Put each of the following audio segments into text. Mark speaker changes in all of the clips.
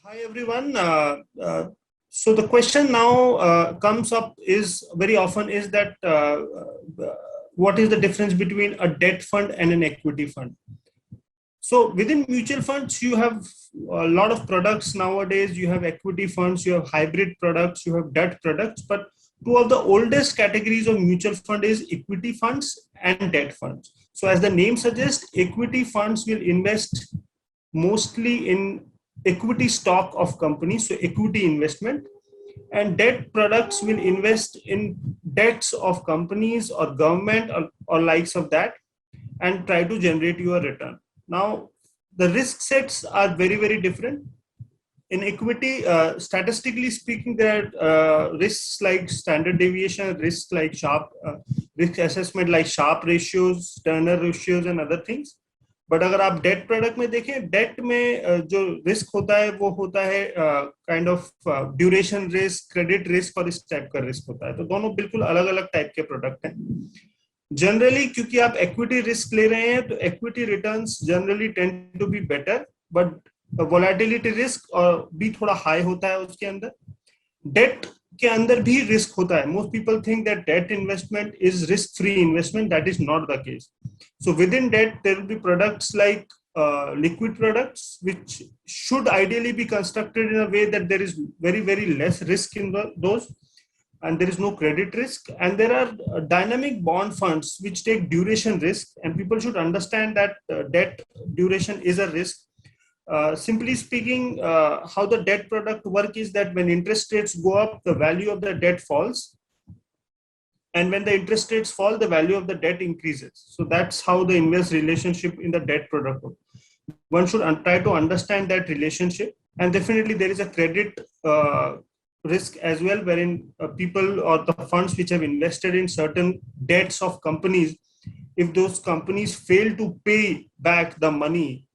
Speaker 1: Hi everyone. So the question now comes up is very often is that what is the difference between a debt fund and an equity fund? So within mutual funds, you have a lot of products nowadays. You have equity funds, you have hybrid products, you have debt products. But two of the oldest categories of mutual fund is equity funds and debt funds. So as the name suggests, equity funds will invest mostly in equity stock of companies, so equity investment, and debt products will invest in debts of companies or government or likes of that and try to generate you a return. Now, the risk sets are very, very different. In equity, statistically speaking, there are risks like standard deviation, risks like risk assessment like Sharpe ratios, Turner ratios, and other things. But अगर आप that product में देखें, date में जो risk होता है वो होता है kind of duration risk, credit risk और इस टाइप का रिस्क होता है. तो दोनों बिल्कुल अलग अलग टाइप के प्रोडक्ट हैं. जनरली क्योंकि आप इक्विटी रिस्क ले रहे हैं तो equity returns generally tend to be better, but volatility risk भी थोड़ा हाई होता है उसके अंदर. डेट के अंदर भी रिस्क होता है. Most people think that debt investment is risk free investment. That is not the case. So within debt, there will be products like liquid products, which should ideally be constructed in a way that there is very, very less risk in those, and there is no credit risk. And there are dynamic bond funds which take duration risk, and people should understand that debt duration is a risk. Simply speaking, how the debt product work is that when interest rates go up, the value of the debt falls. And when the interest rates fall, the value of the debt increases. So that's how the inverse relationship in the debt product works. One should try to understand that relationship. And definitely there is a credit risk as well, wherein people or the funds which have invested in certain debts of companies, if those companies fail to pay back the money,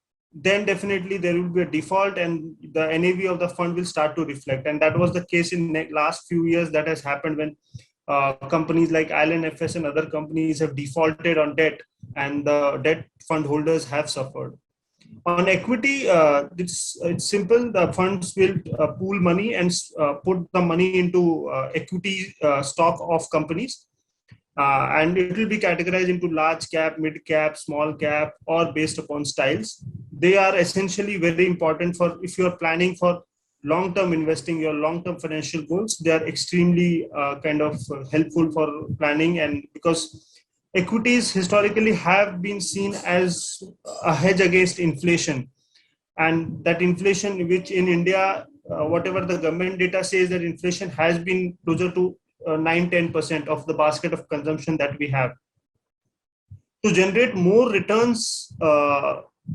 Speaker 1: then definitely there will be a default and the NAV of the fund will start to reflect. And that was the case in the last few years. That has happened when companies like ILNFS and other companies have defaulted on debt, and the debt fund holders have suffered. On equity, it's simple. The funds will pool money and put the money into equity stock of companies. And it will be categorized into large cap, mid cap, small cap, or based upon styles. They are essentially very important for if you're planning for long-term investing, your long-term financial goals. They are extremely helpful for planning, and because equities historically have been seen as a hedge against inflation, and that inflation, which in India, whatever the government data says, that inflation has been closer to 9-10% of the basket of consumption that we have. To generate more returns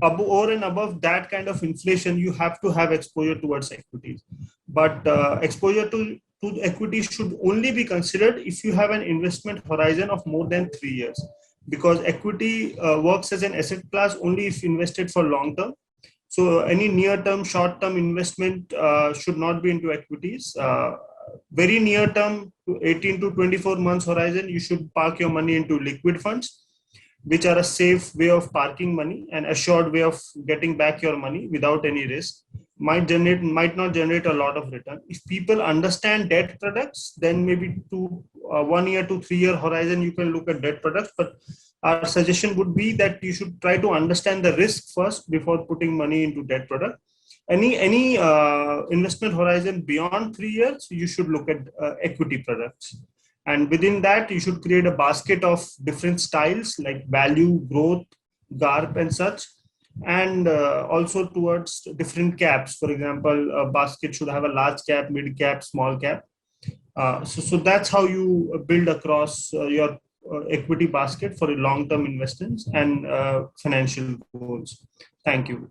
Speaker 1: over and above that kind of inflation, you have to have exposure towards equities. But exposure to equities should only be considered if you have an investment horizon of more than 3 years, because equity works as an asset class only if invested for long term. So any near-term, short-term investment should not be into equities. Very near-term, 18 to 24 months horizon, you should park your money into liquid funds, which are a safe way of parking money and assured way of getting back your money without any risk. Might not generate a lot of return. If people understand debt products, then maybe 1 year to 3 year horizon, you can look at debt products. But our suggestion would be that you should try to understand the risk first before putting money into debt product. Any investment horizon beyond 3 years, you should look at equity products. And within that, you should create a basket of different styles like value, growth, GARP, and such. And also towards different caps. For example, a basket should have a large cap, mid cap, small cap. So that's how you build across your equity basket for long-term investments and financial goals. Thank you.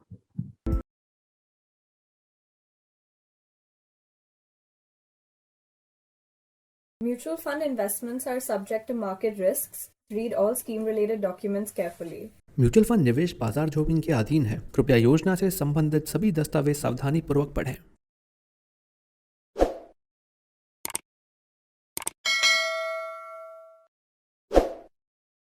Speaker 2: Mutual fund investments are subject to market risks. Read all scheme-related documents carefully.
Speaker 3: Mutual fund निवेश बाजार जोखिम के अधीन है. कृपया योजना से संबंधित सभी दस्तावेज सावधानी पूर्वक पढ़ें.